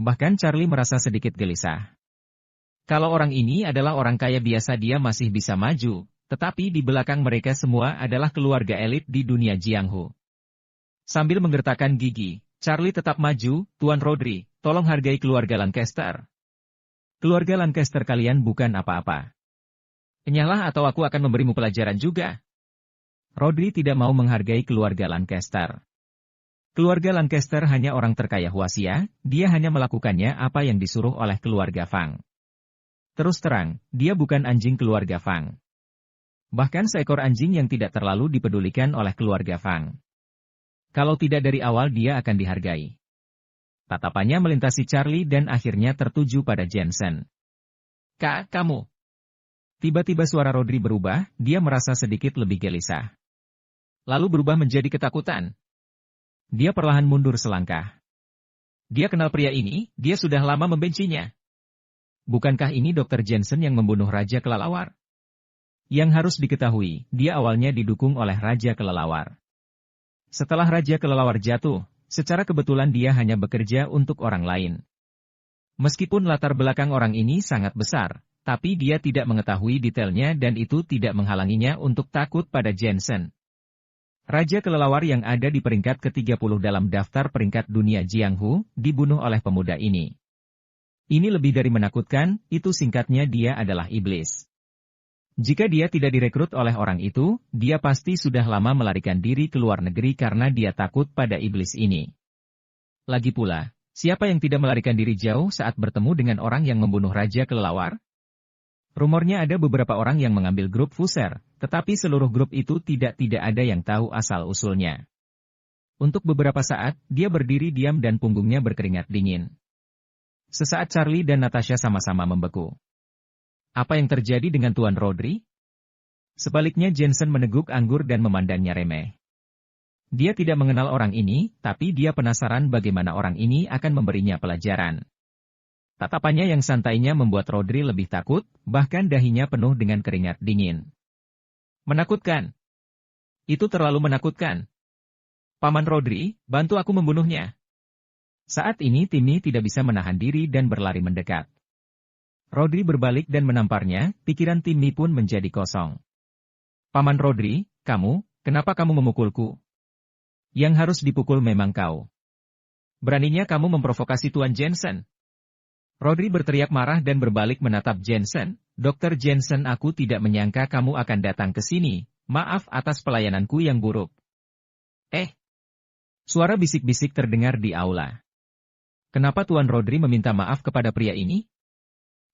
Bahkan Charlie merasa sedikit gelisah. Kalau orang ini adalah orang kaya biasa dia masih bisa maju, tetapi di belakang mereka semua adalah keluarga elit di dunia Jianghu. Sambil menggertakkan gigi, Charlie tetap maju, Tuan Rodri, tolong hargai keluarga Lancaster. Keluarga Lancaster kalian bukan apa-apa. Enyahlah atau aku akan memberimu pelajaran juga. Rodri tidak mau menghargai keluarga Lancaster. Keluarga Lancaster hanya orang terkaya Huaxia, dia hanya melakukannya apa yang disuruh oleh keluarga Fang. Terus terang, dia bukan anjing keluarga Fang. Bahkan seekor anjing yang tidak terlalu dipedulikan oleh keluarga Fang. Kalau tidak dari awal dia akan dihargai. Tatapannya melintasi Charlie dan akhirnya tertuju pada Jensen. Kak, kamu. Tiba-tiba suara Rodri berubah, dia merasa sedikit lebih gelisah. Lalu berubah menjadi ketakutan. Dia perlahan mundur selangkah. Dia kenal pria ini, dia sudah lama membencinya. Bukankah ini Dr. Jensen yang membunuh Raja Kelelawar? Yang harus diketahui, dia awalnya didukung oleh Raja Kelelawar. Setelah Raja Kelelawar jatuh, secara kebetulan dia hanya bekerja untuk orang lain. Meskipun latar belakang orang ini sangat besar, tapi dia tidak mengetahui detailnya dan itu tidak menghalanginya untuk takut pada Jensen. Raja Kelelawar yang ada di peringkat ke-30 dalam daftar peringkat dunia Jianghu, dibunuh oleh pemuda ini. Ini lebih dari menakutkan, itu singkatnya dia adalah iblis. Jika dia tidak direkrut oleh orang itu, dia pasti sudah lama melarikan diri ke luar negeri karena dia takut pada iblis ini. Lagi pula, siapa yang tidak melarikan diri jauh saat bertemu dengan orang yang membunuh Raja Kelelawar? Rumornya ada beberapa orang yang mengambil grup Fuser, tetapi seluruh grup itu tidak ada yang tahu asal-usulnya. Untuk beberapa saat, dia berdiri diam dan punggungnya berkeringat dingin. Sesaat Charlie dan Natasha sama-sama membeku. Apa yang terjadi dengan Tuan Rodri? Sebaliknya Jensen meneguk anggur dan memandangnya remeh. Dia tidak mengenal orang ini, tapi dia penasaran bagaimana orang ini akan memberinya pelajaran. Tatapannya yang santainya membuat Rodri lebih takut, bahkan dahinya penuh dengan keringat dingin. Menakutkan. Itu terlalu menakutkan. Paman Rodri, bantu aku membunuhnya. Saat ini Timmy tidak bisa menahan diri dan berlari mendekat. Rodri berbalik dan menamparnya, pikiran Timmy pun menjadi kosong. Paman Rodri, kenapa kamu memukulku? Yang harus dipukul memang kau. Beraninya kamu memprovokasi Tuan Jensen. Rodri berteriak marah dan berbalik menatap Jensen. Dr. Jensen, aku tidak menyangka kamu akan datang ke sini. Maaf atas pelayananku yang buruk. Suara bisik-bisik terdengar di aula. Kenapa Tuan Rodri meminta maaf kepada pria ini?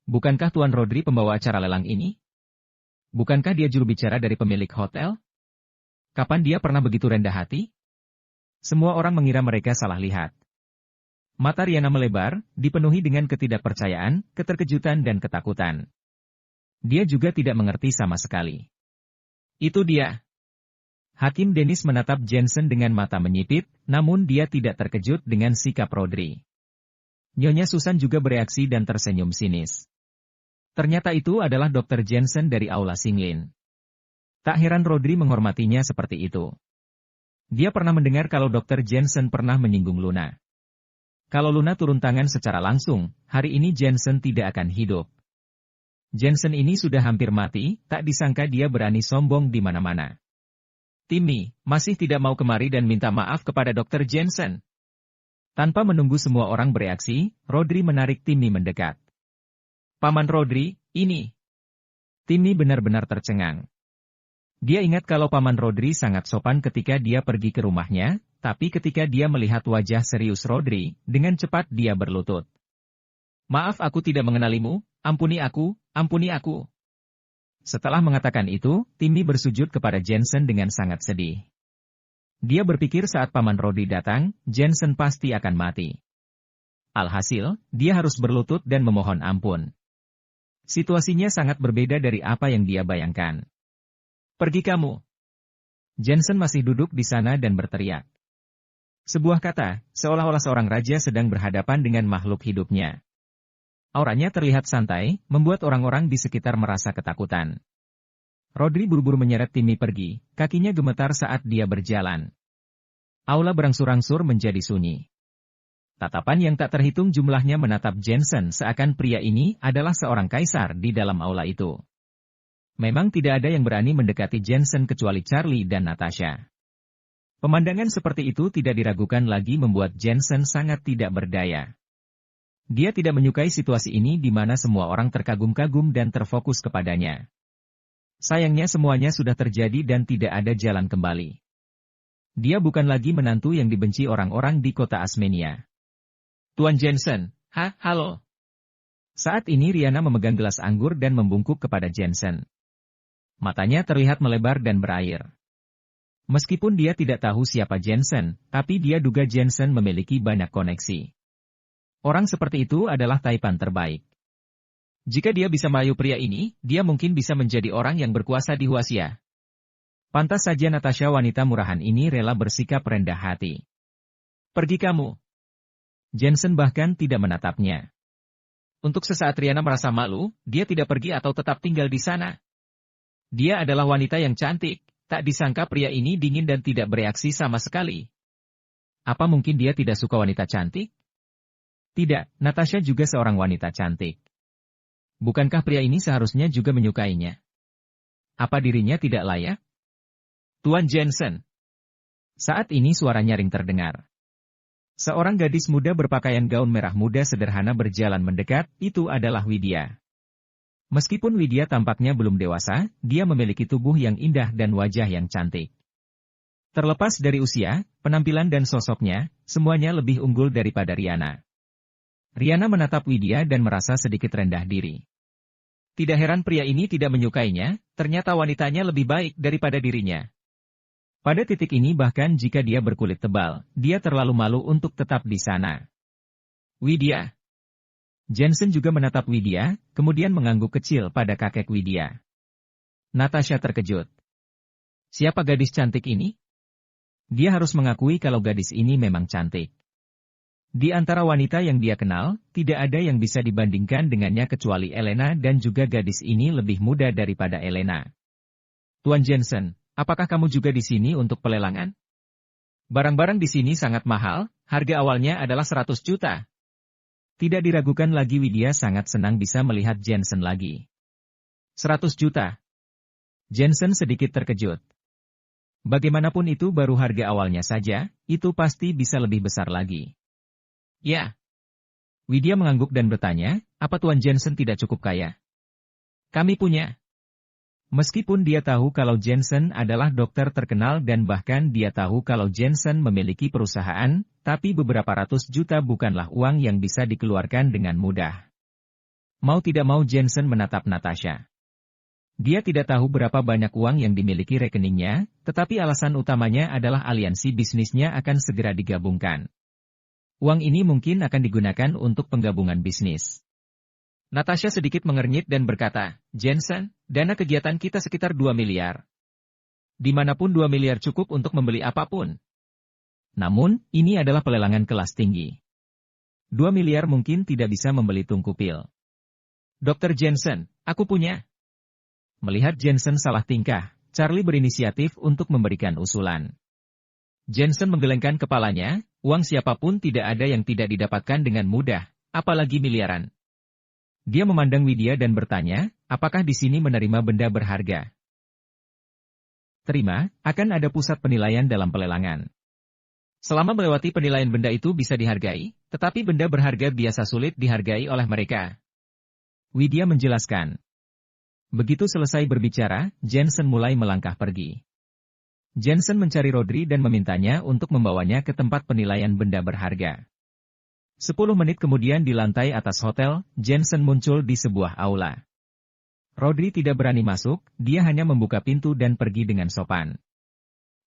Bukankah Tuan Rodri pembawa acara lelang ini? Bukankah dia juru bicara dari pemilik hotel? Kapan dia pernah begitu rendah hati? Semua orang mengira mereka salah lihat. Mata Riana melebar, dipenuhi dengan ketidakpercayaan, keterkejutan dan ketakutan. Dia juga tidak mengerti sama sekali. Itu dia. Hakim Dennis menatap Jensen dengan mata menyipit, namun dia tidak terkejut dengan sikap Rodri. Nyonya Susan juga bereaksi dan tersenyum sinis. Ternyata itu adalah Dr. Jensen dari Aula Singlin. Tak heran Rodri menghormatinya seperti itu. Dia pernah mendengar kalau Dr. Jensen pernah menyinggung Luna. Kalau Luna turun tangan secara langsung, hari ini Jensen tidak akan hidup. Jensen ini sudah hampir mati, tak disangka dia berani sombong di mana-mana. Timmy, masih tidak mau kemari dan minta maaf kepada Dr. Jensen. Tanpa menunggu semua orang bereaksi, Rodri menarik Timmy mendekat. Paman Rodri, ini. Timmy benar-benar tercengang. Dia ingat kalau Paman Rodri sangat sopan ketika dia pergi ke rumahnya, tapi ketika dia melihat wajah serius Rodri, dengan cepat dia berlutut. Maaf aku tidak mengenalimu, ampuni aku, ampuni aku. Setelah mengatakan itu, Timmy bersujud kepada Jensen dengan sangat sedih. Dia berpikir saat Paman Rodri datang, Jensen pasti akan mati. Alhasil, dia harus berlutut dan memohon ampun. Situasinya sangat berbeda dari apa yang dia bayangkan. Pergi kamu. Jensen masih duduk di sana dan berteriak. Sebuah kata, seolah-olah seorang raja sedang berhadapan dengan makhluk hidupnya. Auranya terlihat santai, membuat orang-orang di sekitar merasa ketakutan. Rodri buru-buru menyeret Timmy pergi, kakinya gemetar saat dia berjalan. Aula berangsur-angsur menjadi sunyi. Tatapan yang tak terhitung jumlahnya menatap Jensen seakan pria ini adalah seorang kaisar di dalam aula itu. Memang tidak ada yang berani mendekati Jensen kecuali Charlie dan Natasha. Pemandangan seperti itu tidak diragukan lagi membuat Jensen sangat tidak berdaya. Dia tidak menyukai situasi ini di mana semua orang terkagum-kagum dan terfokus kepadanya. Sayangnya semuanya sudah terjadi dan tidak ada jalan kembali. Dia bukan lagi menantu yang dibenci orang-orang di kota Asmenia. Tuan Jensen, halo. Saat ini Rihanna memegang gelas anggur dan membungkuk kepada Jensen. Matanya terlihat melebar dan berair. Meskipun dia tidak tahu siapa Jensen, tapi dia duga Jensen memiliki banyak koneksi. Orang seperti itu adalah taipan terbaik. Jika dia bisa merayu pria ini, dia mungkin bisa menjadi orang yang berkuasa di Huaxia. Pantas saja Natasha wanita murahan ini rela bersikap rendah hati. Pergi kamu. Jensen bahkan tidak menatapnya. Untuk sesaat Rihanna merasa malu, dia tidak pergi atau tetap tinggal di sana. Dia adalah wanita yang cantik, tak disangka pria ini dingin dan tidak bereaksi sama sekali. Apa mungkin dia tidak suka wanita cantik? Tidak, Natasha juga seorang wanita cantik. Bukankah pria ini seharusnya juga menyukainya? Apa dirinya tidak layak? Tuan Jensen. Saat ini suara nyaring terdengar. Seorang gadis muda berpakaian gaun merah muda sederhana berjalan mendekat, itu adalah Widya. Meskipun Widya tampaknya belum dewasa, dia memiliki tubuh yang indah dan wajah yang cantik. Terlepas dari usia, penampilan dan sosoknya, semuanya lebih unggul daripada Rihanna. Rihanna menatap Widya dan merasa sedikit rendah diri. Tidak heran pria ini tidak menyukainya, ternyata wanitanya lebih baik daripada dirinya. Pada titik ini bahkan jika dia berkulit tebal, dia terlalu malu untuk tetap di sana. Widya. Jensen juga menatap Widya, kemudian mengangguk kecil pada kakek Widya. Natasha terkejut. Siapa gadis cantik ini? Dia harus mengakui kalau gadis ini memang cantik. Di antara wanita yang dia kenal, tidak ada yang bisa dibandingkan dengannya kecuali Elena dan juga gadis ini lebih muda daripada Elena. Tuan Jensen. Apakah kamu juga di sini untuk pelelangan? Barang-barang di sini sangat mahal, harga awalnya adalah 100 juta. Tidak diragukan lagi Widya sangat senang bisa melihat Jensen lagi. 100 juta. Jensen sedikit terkejut. Bagaimanapun itu baru harga awalnya saja, itu pasti bisa lebih besar lagi. Ya. Widya mengangguk dan bertanya, apa Tuan Jensen tidak cukup kaya? Kami punya. Meskipun dia tahu kalau Jensen adalah dokter terkenal dan bahkan dia tahu kalau Jensen memiliki perusahaan, tapi beberapa ratus juta bukanlah uang yang bisa dikeluarkan dengan mudah. Mau tidak mau Jensen menatap Natasha. Dia tidak tahu berapa banyak uang yang dimiliki rekeningnya, tetapi alasan utamanya adalah aliansi bisnisnya akan segera digabungkan. Uang ini mungkin akan digunakan untuk penggabungan bisnis. Natasha sedikit mengernyit dan berkata, Jensen, dana kegiatan kita sekitar 2 miliar. Dimanapun 2 miliar cukup untuk membeli apapun. Namun, ini adalah pelelangan kelas tinggi. 2 miliar mungkin tidak bisa membeli tungku pil. Dr. Jensen, aku punya. Melihat Jensen salah tingkah, Charlie berinisiatif untuk memberikan usulan. Jensen menggelengkan kepalanya, uang siapapun tidak ada yang tidak didapatkan dengan mudah, apalagi miliaran. Dia memandang Widya dan bertanya, apakah di sini menerima benda berharga? Terima, akan ada pusat penilaian dalam pelelangan. Selama melewati penilaian benda itu bisa dihargai, tetapi benda berharga biasa sulit dihargai oleh mereka. Widya menjelaskan. Begitu selesai berbicara, Jensen mulai melangkah pergi. Jensen mencari Rodri dan memintanya untuk membawanya ke tempat penilaian benda berharga. 10 menit kemudian di lantai atas hotel, Jensen muncul di sebuah aula. Rodri tidak berani masuk, dia hanya membuka pintu dan pergi dengan sopan.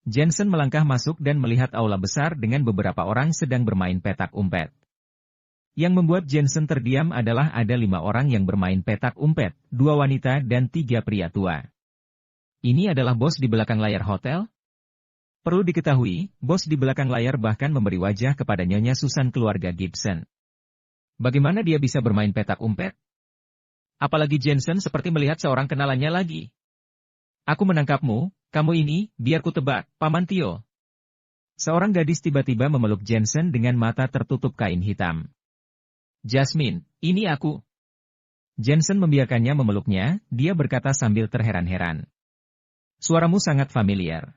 Jensen melangkah masuk dan melihat aula besar dengan beberapa orang sedang bermain petak umpet. Yang membuat Jensen terdiam adalah ada 5 orang yang bermain petak umpet, 2 wanita dan 3 pria tua. Ini adalah bos di belakang layar hotel? Perlu diketahui, bos di belakang layar bahkan memberi wajah kepada Nyonya Susan keluarga Gibson. Bagaimana dia bisa bermain petak umpet? Apalagi Jensen seperti melihat seorang kenalannya lagi. Aku menangkapmu, kamu ini, biar ku tebak, Paman Tio. Seorang gadis tiba-tiba memeluk Jensen dengan mata tertutup kain hitam. Jasmine, ini aku. Jensen membiarkannya memeluknya, dia berkata sambil terheran-heran. Suaramu sangat familiar.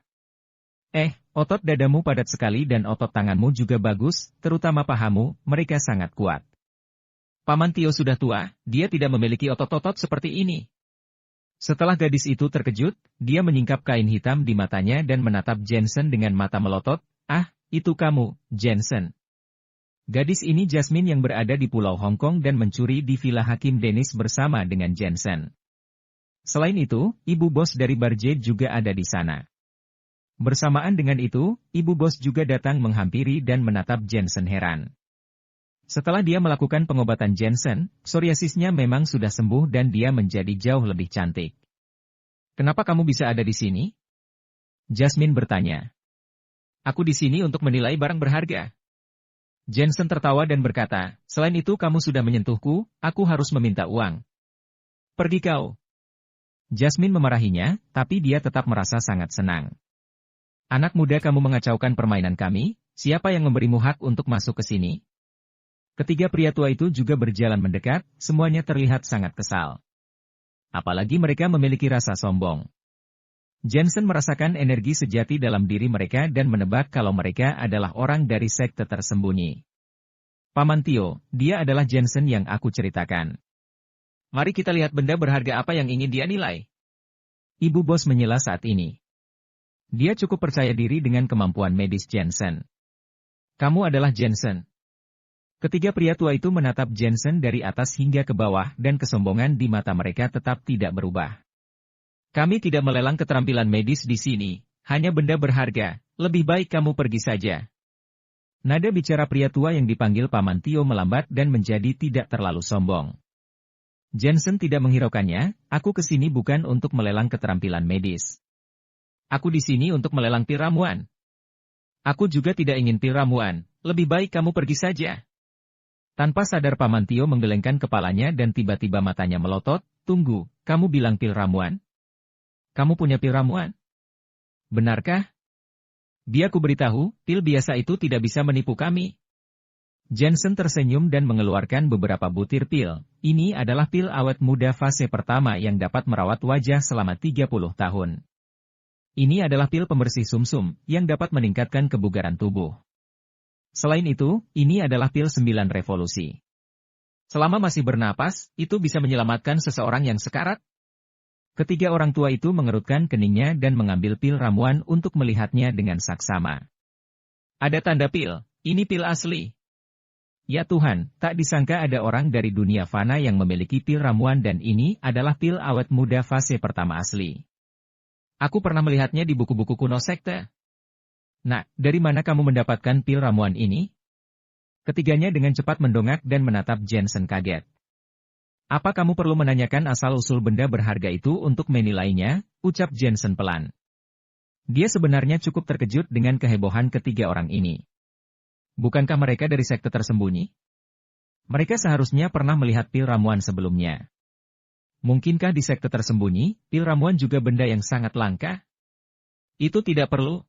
Otot dadamu padat sekali dan otot tanganmu juga bagus, terutama pahamu, mereka sangat kuat. Paman Tio sudah tua, dia tidak memiliki otot-otot seperti ini. Setelah gadis itu terkejut, dia menyingkap kain hitam di matanya dan menatap Jensen dengan mata melotot. Itu kamu, Jensen. Gadis ini Jasmine yang berada di Pulau Hong Kong dan mencuri di Villa Hakim Dennis bersama dengan Jensen. Selain itu, ibu bos dari Barjade juga ada di sana. Bersamaan dengan itu, ibu bos juga datang menghampiri dan menatap Jensen heran. Setelah dia melakukan pengobatan Jensen, psoriasisnya memang sudah sembuh dan dia menjadi jauh lebih cantik. Kenapa kamu bisa ada di sini? Jasmine bertanya. Aku di sini untuk menilai barang berharga. Jensen tertawa dan berkata, selain itu kamu sudah menyentuhku, aku harus meminta uang. Pergi kau. Jasmine memarahinya, tapi dia tetap merasa sangat senang. Anak muda, kamu mengacaukan permainan kami, siapa yang memberimu hak untuk masuk ke sini? Ketiga pria tua itu juga berjalan mendekat, semuanya terlihat sangat kesal. Apalagi mereka memiliki rasa sombong. Jensen merasakan energi sejati dalam diri mereka dan menebak kalau mereka adalah orang dari sekte tersembunyi. Paman Tio, dia adalah Jensen yang aku ceritakan. Mari kita lihat benda berharga apa yang ingin dia nilai. Ibu bos menyela saat ini. Dia cukup percaya diri dengan kemampuan medis Jensen. Kamu adalah Jensen. Ketiga pria tua itu menatap Jensen dari atas hingga ke bawah dan kesombongan di mata mereka tetap tidak berubah. Kami tidak melelang keterampilan medis di sini, hanya benda berharga, lebih baik kamu pergi saja. Nada bicara pria tua yang dipanggil Paman Tio melambat dan menjadi tidak terlalu sombong. Jensen tidak menghiraukannya, aku ke sini bukan untuk melelang keterampilan medis. Aku di sini untuk melelang pil ramuan. Aku juga tidak ingin pil ramuan, lebih baik kamu pergi saja. Tanpa sadar Paman Tio menggelengkan kepalanya dan tiba-tiba matanya melotot, tunggu, kamu bilang pil ramuan? Kamu punya pil ramuan? Benarkah? Biar ku beritahu, pil biasa itu tidak bisa menipu kami. Jensen tersenyum dan mengeluarkan beberapa butir pil. Ini adalah pil awet muda fase pertama yang dapat merawat wajah selama 30 tahun. Ini adalah pil pembersih sumsum yang dapat meningkatkan kebugaran tubuh. Selain itu, ini adalah pil 9 revolusi. Selama masih bernapas, itu bisa menyelamatkan seseorang yang sekarat. Ketiga orang tua itu mengerutkan keningnya dan mengambil pil ramuan untuk melihatnya dengan saksama. Ada tanda pil, ini pil asli. Ya Tuhan, tak disangka ada orang dari dunia fana yang memiliki pil ramuan dan ini adalah pil awet muda fase pertama asli. Aku pernah melihatnya di buku-buku kuno sekte. Nah, dari mana kamu mendapatkan pil ramuan ini? Ketiganya dengan cepat mendongak dan menatap Jensen kaget. Apa kamu perlu menanyakan asal-usul benda berharga itu untuk menilainya, ucap Jensen pelan. Dia sebenarnya cukup terkejut dengan kehebohan ketiga orang ini. Bukankah mereka dari sekte tersembunyi? Mereka seharusnya pernah melihat pil ramuan sebelumnya. Mungkinkah di sekte tersembunyi, pil ramuan juga benda yang sangat langka? Itu tidak perlu.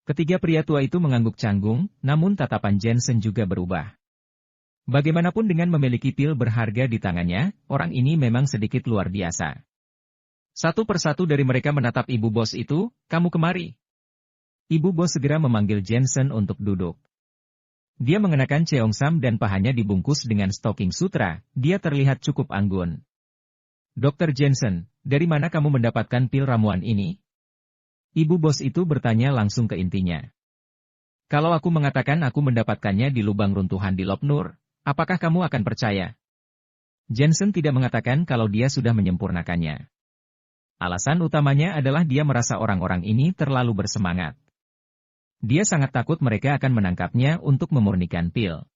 Ketiga pria tua itu mengangguk canggung, namun tatapan Jensen juga berubah. Bagaimanapun dengan memiliki pil berharga di tangannya, orang ini memang sedikit luar biasa. Satu persatu dari mereka menatap ibu bos itu, kamu kemari. Ibu bos segera memanggil Jensen untuk duduk. Dia mengenakan cheongsam dan pahanya dibungkus dengan stocking sutra, dia terlihat cukup anggun. Dr. Jensen, dari mana kamu mendapatkan pil ramuan ini? Ibu bos itu bertanya langsung ke intinya. Kalau aku mengatakan aku mendapatkannya di lubang runtuhan di Lop Nur, apakah kamu akan percaya? Jensen tidak mengatakan kalau dia sudah menyempurnakannya. Alasan utamanya adalah dia merasa orang-orang ini terlalu bersemangat. Dia sangat takut mereka akan menangkapnya untuk memurnikan pil.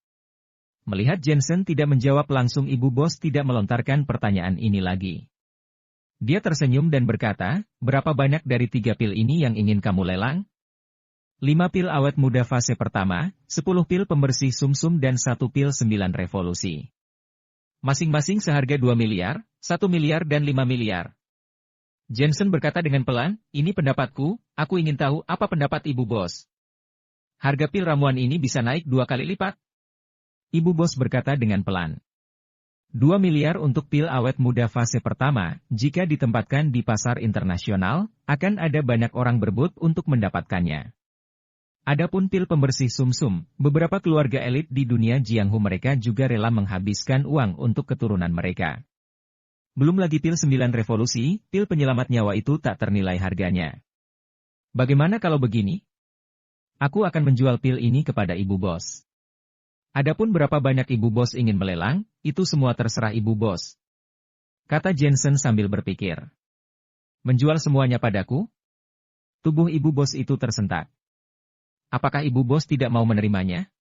Melihat Jensen tidak menjawab langsung, ibu bos tidak melontarkan pertanyaan ini lagi. Dia tersenyum dan berkata, berapa banyak dari 3 pil ini yang ingin kamu lelang? 5 pil awet muda fase pertama, 10 pil pembersih sumsum dan 1 pil 9 revolusi. Masing-masing seharga 2 miliar, 1 miliar dan 5 miliar. Jensen berkata dengan pelan, ini pendapatku, aku ingin tahu apa pendapat ibu bos. Harga pil ramuan ini bisa naik 2 kali lipat. Ibu bos berkata dengan pelan. 2 miliar untuk pil awet muda fase pertama, jika ditempatkan di pasar internasional, akan ada banyak orang berebut untuk mendapatkannya. Adapun pil pembersih sumsum, beberapa keluarga elit di dunia Jianghu mereka juga rela menghabiskan uang untuk keturunan mereka. Belum lagi pil 9 revolusi, pil penyelamat nyawa itu tak ternilai harganya. Bagaimana kalau begini? Aku akan menjual pil ini kepada ibu bos. Adapun berapa banyak ibu bos ingin melelang, itu semua terserah ibu bos. Kata Jensen sambil berpikir. Menjual semuanya padaku? Tubuh ibu bos itu tersentak. Apakah ibu bos tidak mau menerimanya?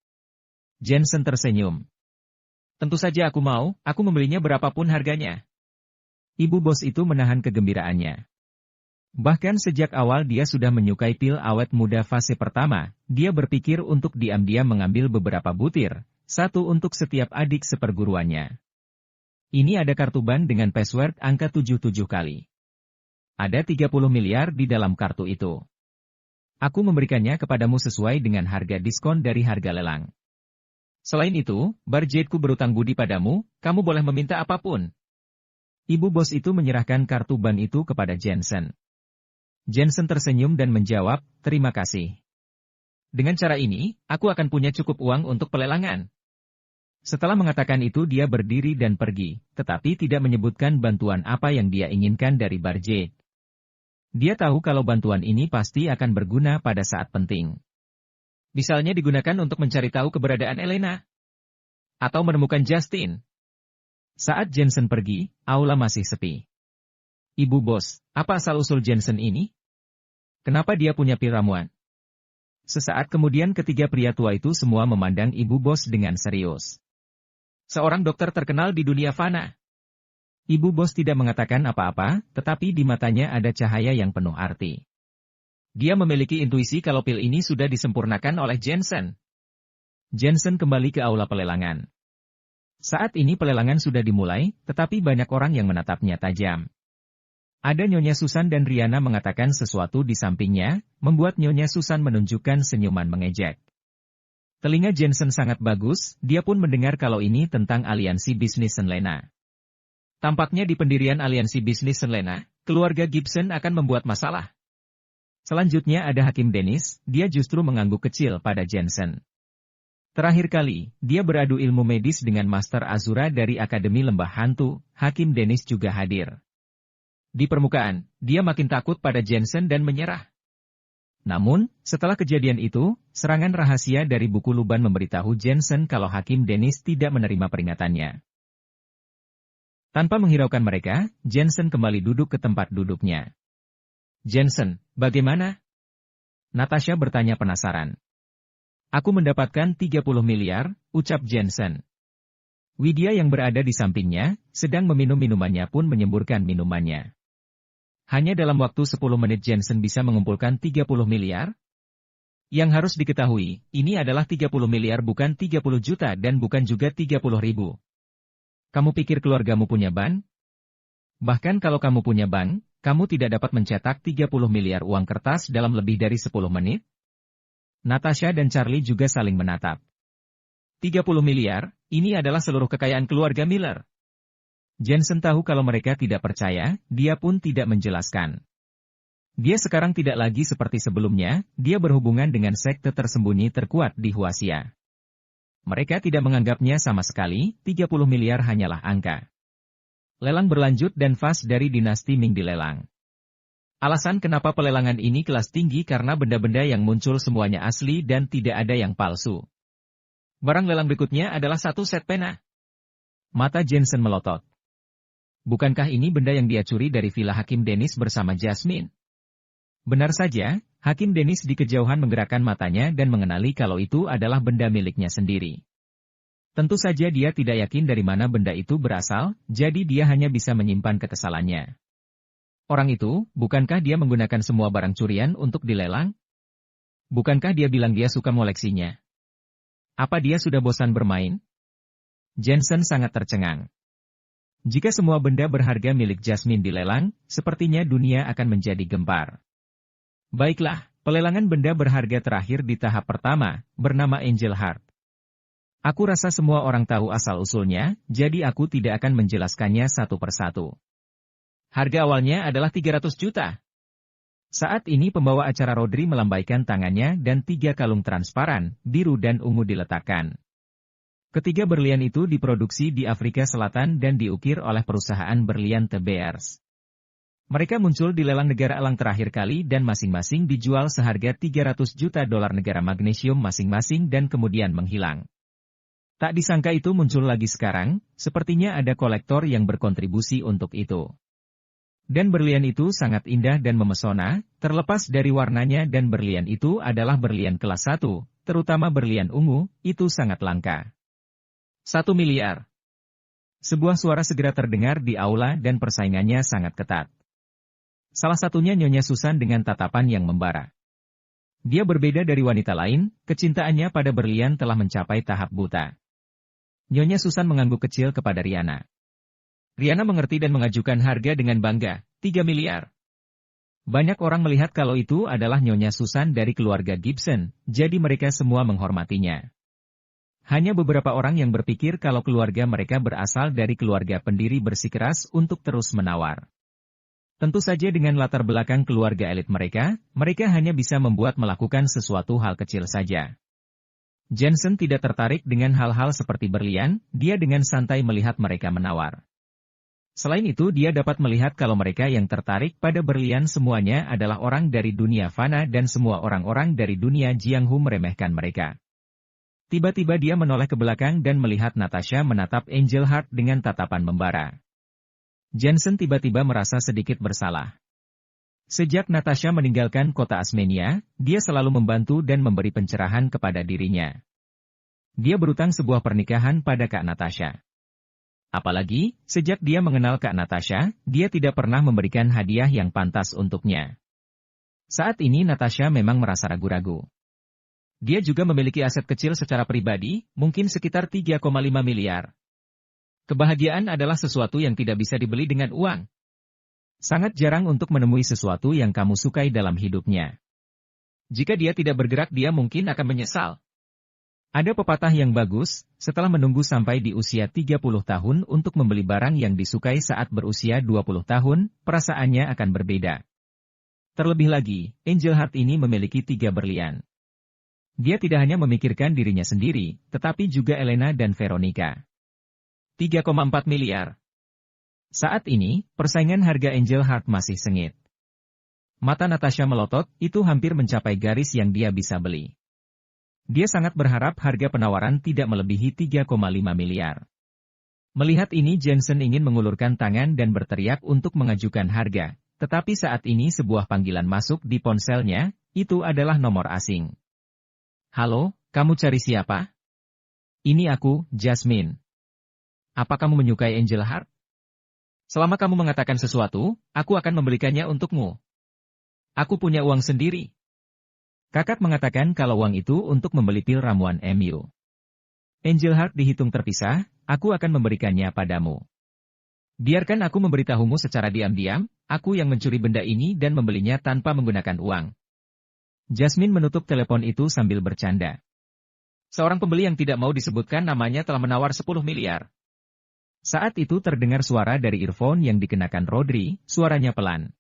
Jensen tersenyum. Tentu saja aku mau, aku membelinya berapapun harganya. Ibu bos itu menahan kegembiraannya. Bahkan sejak awal dia sudah menyukai pil awet muda fase pertama, dia berpikir untuk diam-diam mengambil beberapa butir, satu untuk setiap adik seperguruannya. Ini ada kartu ban dengan password angka 77 kali. Ada 30 miliar di dalam kartu itu. Aku memberikannya kepadamu sesuai dengan harga diskon dari harga lelang. Selain itu, Barjetku berutang budi padamu, kamu boleh meminta apapun. Ibu bos itu menyerahkan kartu ban itu kepada Jensen. Jensen tersenyum dan menjawab, terima kasih. Dengan cara ini, aku akan punya cukup uang untuk pelelangan. Setelah mengatakan itu dia berdiri dan pergi, tetapi tidak menyebutkan bantuan apa yang dia inginkan dari Barjet. Dia tahu kalau bantuan ini pasti akan berguna pada saat penting. Misalnya digunakan untuk mencari tahu keberadaan Elena. Atau menemukan Justin. Saat Jensen pergi, aula masih sepi. Ibu bos, apa asal-usul Jensen ini? Kenapa dia punya pil ramuan? Sesaat kemudian ketiga pria tua itu semua memandang ibu bos dengan serius. Seorang dokter terkenal di dunia fana. Ibu bos tidak mengatakan apa-apa, tetapi di matanya ada cahaya yang penuh arti. Dia memiliki intuisi kalau pil ini sudah disempurnakan oleh Jensen. Jensen kembali ke aula pelelangan. Saat ini pelelangan sudah dimulai, tetapi banyak orang yang menatapnya tajam. Ada Nyonya Susan dan Riana mengatakan sesuatu di sampingnya, membuat Nyonya Susan menunjukkan senyuman mengejek. Telinga Jensen sangat bagus, dia pun mendengar kalau ini tentang aliansi bisnis Senlena. Tampaknya di pendirian aliansi bisnis Senlena, keluarga Gibson akan membuat masalah. Selanjutnya ada Hakim Dennis, dia justru mengangguk kecil pada Jensen. Terakhir kali, dia beradu ilmu medis dengan Master Azura dari Akademi Lembah Hantu, Hakim Dennis juga hadir. Di permukaan, dia makin takut pada Jensen dan menyerah. Namun, setelah kejadian itu, serangan rahasia dari buku Luban memberitahu Jensen kalau Hakim Dennis tidak menerima peringatannya. Tanpa menghiraukan mereka, Jensen kembali duduk ke tempat duduknya. Jensen, bagaimana? Natasha bertanya penasaran. Aku mendapatkan 30 miliar, ucap Jensen. Widya yang berada di sampingnya, sedang meminum minumannya pun menyemburkan minumannya. Hanya dalam waktu 10 menit Jensen bisa mengumpulkan 30 miliar? Yang harus diketahui, ini adalah 30 miliar bukan 30 juta dan bukan juga 30 ribu. Kamu pikir keluargamu punya bank? Bahkan kalau kamu punya bank, kamu tidak dapat mencetak 30 miliar uang kertas dalam lebih dari 10 menit? Natasha dan Charlie juga saling menatap. 30 miliar, ini adalah seluruh kekayaan keluarga Miller. Jensen tahu kalau mereka tidak percaya, dia pun tidak menjelaskan. Dia sekarang tidak lagi seperti sebelumnya, dia berhubungan dengan sekte tersembunyi terkuat di Huaxia. Mereka tidak menganggapnya sama sekali, 30 miliar hanyalah angka. Lelang berlanjut dan Fas dari dinasti Ming dilelang. Alasan kenapa pelelangan ini kelas tinggi karena benda-benda yang muncul semuanya asli dan tidak ada yang palsu. Barang lelang berikutnya adalah satu set pena. Mata Jensen melotot. Bukankah ini benda yang dia curi dari villa Hakim Dennis bersama Jasmine? Benar saja, Hakim Dennis di kejauhan menggerakkan matanya dan mengenali kalau itu adalah benda miliknya sendiri. Tentu saja dia tidak yakin dari mana benda itu berasal, jadi dia hanya bisa menyimpan kekesalannya. Orang itu, bukankah dia menggunakan semua barang curian untuk dilelang? Bukankah dia bilang dia suka koleksinya? Apa dia sudah bosan bermain? Jensen sangat tercengang. Jika semua benda berharga milik Jasmine dilelang, sepertinya dunia akan menjadi gempar. Baiklah, Pelelangan benda berharga terakhir di tahap pertama, bernama Angel Heart. Aku rasa semua orang tahu asal-usulnya, jadi aku tidak akan menjelaskannya satu persatu. Harga awalnya adalah 300 juta. Saat ini pembawa acara Rodri melambaikan tangannya dan 3 kalung transparan, biru dan ungu diletakkan. Ketiga berlian itu diproduksi di Afrika Selatan dan diukir oleh perusahaan berlian De Beers. Mereka muncul di lelang negara elang terakhir kali dan masing-masing dijual seharga 300 juta dolar negara magnesium masing-masing dan kemudian menghilang. Tak disangka itu muncul lagi sekarang, sepertinya ada kolektor yang berkontribusi untuk itu. Dan berlian itu sangat indah dan memesona, terlepas dari warnanya dan berlian itu adalah berlian kelas 1, terutama berlian ungu, itu sangat langka. 1 miliar. Sebuah suara segera terdengar di aula dan persaingannya sangat ketat. Salah satunya Nyonya Susan dengan tatapan yang membara. Dia berbeda dari wanita lain, kecintaannya pada berlian telah mencapai tahap buta. Nyonya Susan mengangguk kecil kepada Riana. Riana mengerti dan mengajukan harga dengan bangga, 3 miliar. Banyak orang melihat kalau itu adalah Nyonya Susan dari keluarga Gibson, jadi mereka semua menghormatinya. Hanya beberapa orang yang berpikir kalau keluarga mereka berasal dari keluarga pendiri bersikeras untuk terus menawar. Tentu saja dengan latar belakang keluarga elit mereka, mereka hanya bisa melakukan sesuatu hal kecil saja. Jensen tidak tertarik dengan hal-hal seperti berlian, dia dengan santai melihat mereka menawar. Selain itu dia dapat melihat kalau mereka yang tertarik pada berlian semuanya adalah orang dari dunia fana dan semua orang-orang dari dunia Jianghu meremehkan mereka. Tiba-tiba dia menoleh ke belakang dan melihat Natasha menatap Angel Heart dengan tatapan membara. Jensen tiba-tiba merasa sedikit bersalah. Sejak Natasha meninggalkan kota Asmenia, dia selalu membantu dan memberi pencerahan kepada dirinya. Dia berutang sebuah pernikahan pada Kak Natasha. Apalagi, sejak dia mengenal Kak Natasha, dia tidak pernah memberikan hadiah yang pantas untuknya. Saat ini Natasha memang merasa ragu-ragu. Dia juga memiliki aset kecil secara pribadi, mungkin sekitar 3,5 miliar. Kebahagiaan adalah sesuatu yang tidak bisa dibeli dengan uang. Sangat jarang untuk menemui sesuatu yang kamu sukai dalam hidupnya. Jika dia tidak bergerak dia mungkin akan menyesal. Ada pepatah yang bagus, setelah menunggu sampai di usia 30 tahun untuk membeli barang yang disukai saat berusia 20 tahun, perasaannya akan berbeda. Terlebih lagi, Angel Heart ini memiliki 3 berlian. Dia tidak hanya memikirkan dirinya sendiri, tetapi juga Elena dan Veronica. 3,4 miliar. Saat ini, persaingan harga Angel Heart masih sengit. Mata Natasha melotot, itu hampir mencapai garis yang dia bisa beli. Dia sangat berharap harga penawaran tidak melebihi 3,5 miliar. Melihat ini Jensen ingin mengulurkan tangan dan berteriak untuk mengajukan harga, tetapi saat ini sebuah panggilan masuk di ponselnya, itu adalah nomor asing. Halo, kamu cari siapa? Ini aku, Jasmine. Apa kamu menyukai Angel Heart? Selama kamu mengatakan sesuatu, aku akan membelikannya untukmu. Aku punya uang sendiri. Kakak mengatakan kalau uang itu untuk membeli pil ramuan MU. Angel Heart dihitung terpisah, aku akan memberikannya padamu. Biarkan aku memberitahumu secara diam-diam, aku yang mencuri benda ini dan membelinya tanpa menggunakan uang. Jasmine menutup telepon itu sambil bercanda. Seorang pembeli yang tidak mau disebutkan namanya telah menawar 10 miliar. Saat itu terdengar suara dari earphone yang dikenakan Rodri, suaranya pelan.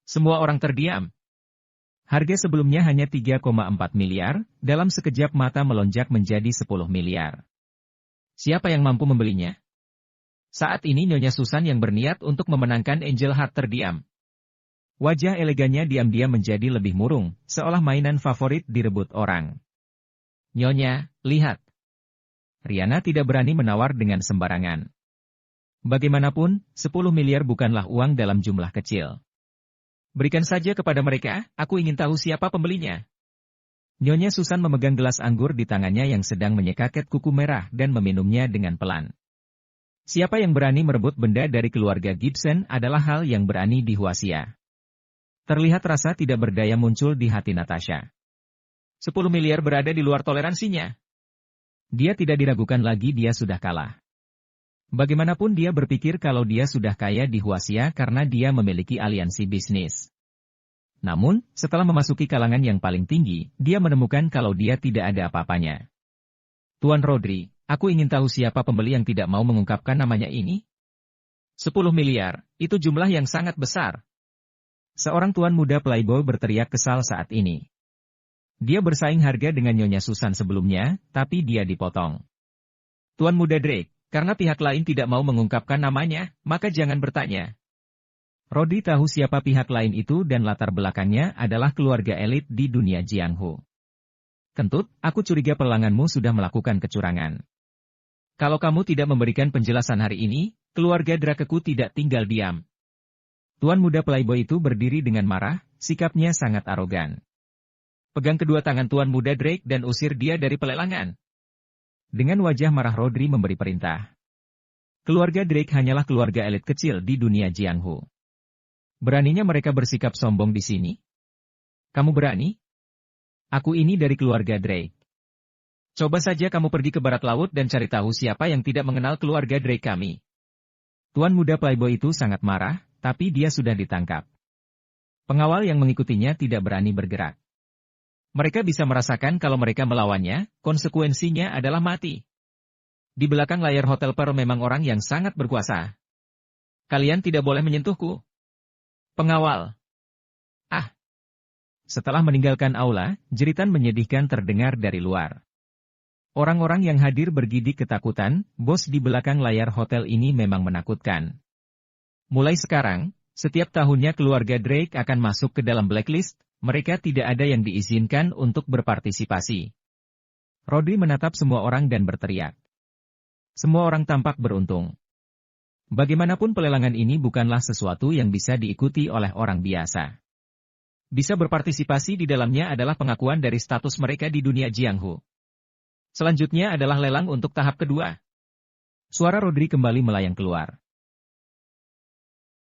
Semua orang terdiam. Harga sebelumnya hanya 3,4 miliar, dalam sekejap mata melonjak menjadi 10 miliar. Siapa yang mampu membelinya? Saat ini Nyonya Susan yang berniat untuk memenangkan Angel Heart terdiam. Wajah elegannya diam-diam menjadi lebih murung, seolah mainan favorit direbut orang. Nyonya, lihat. Riana tidak berani menawar dengan sembarangan. Bagaimanapun, 10 miliar bukanlah uang dalam jumlah kecil. Berikan saja kepada mereka, aku ingin tahu siapa pembelinya. Nyonya Susan memegang gelas anggur di tangannya yang sedang menyekaket kuku merah dan meminumnya dengan pelan. Siapa yang berani merebut benda dari keluarga Gibson adalah hal yang berani di Huasia. Terlihat rasa tidak berdaya muncul di hati Natasha. 10 miliar berada di luar toleransinya. Dia tidak diragukan lagi dia sudah kalah. Bagaimanapun dia berpikir kalau dia sudah kaya di Huasia karena dia memiliki aliansi bisnis. Namun, setelah memasuki kalangan yang paling tinggi, dia menemukan kalau dia tidak ada apa-apanya. Tuan Rodri, aku ingin tahu siapa pembeli yang tidak mau mengungkapkan namanya ini? 10 miliar, itu jumlah yang sangat besar. Seorang tuan muda playboy berteriak kesal saat ini. Dia bersaing harga dengan Nyonya Susan sebelumnya, tapi dia dipotong. Tuan muda Drake, karena pihak lain tidak mau mengungkapkan namanya, maka jangan bertanya. Rodri tahu siapa pihak lain itu dan latar belakangnya adalah keluarga elit di dunia Jianghu. Kentut, aku curiga pelangganmu sudah melakukan kecurangan. Kalau kamu tidak memberikan penjelasan hari ini, keluarga Drakeku tidak tinggal diam. Tuan muda playboy itu berdiri dengan marah, sikapnya sangat arogan. Pegang kedua tangan tuan muda Drake dan usir dia dari pelelangan. Dengan wajah marah Rodri memberi perintah. Keluarga Drake hanyalah keluarga elit kecil di dunia Jianghu. Beraninya mereka bersikap sombong di sini? Kamu berani? Aku ini dari keluarga Drake. Coba saja kamu pergi ke barat laut dan cari tahu siapa yang tidak mengenal keluarga Drake kami. Tuan muda playboy itu sangat marah, tapi dia sudah ditangkap. Pengawal yang mengikutinya tidak berani bergerak. Mereka bisa merasakan kalau mereka melawannya, konsekuensinya adalah mati. Di belakang layar Hotel Pearl memang orang yang sangat berkuasa. Kalian tidak boleh menyentuhku. Pengawal. Ah. Setelah meninggalkan aula, jeritan menyedihkan terdengar dari luar. Orang-orang yang hadir bergidik ketakutan, bos di belakang layar hotel ini memang menakutkan. Mulai sekarang, setiap tahunnya keluarga Drake akan masuk ke dalam blacklist, mereka tidak ada yang diizinkan untuk berpartisipasi. Rodri menatap semua orang dan berteriak. Semua orang tampak beruntung. Bagaimanapun pelelangan ini bukanlah sesuatu yang bisa diikuti oleh orang biasa. Bisa berpartisipasi di dalamnya adalah pengakuan dari status mereka di dunia Jianghu. Selanjutnya adalah lelang untuk tahap kedua. Suara Rodri kembali melayang keluar.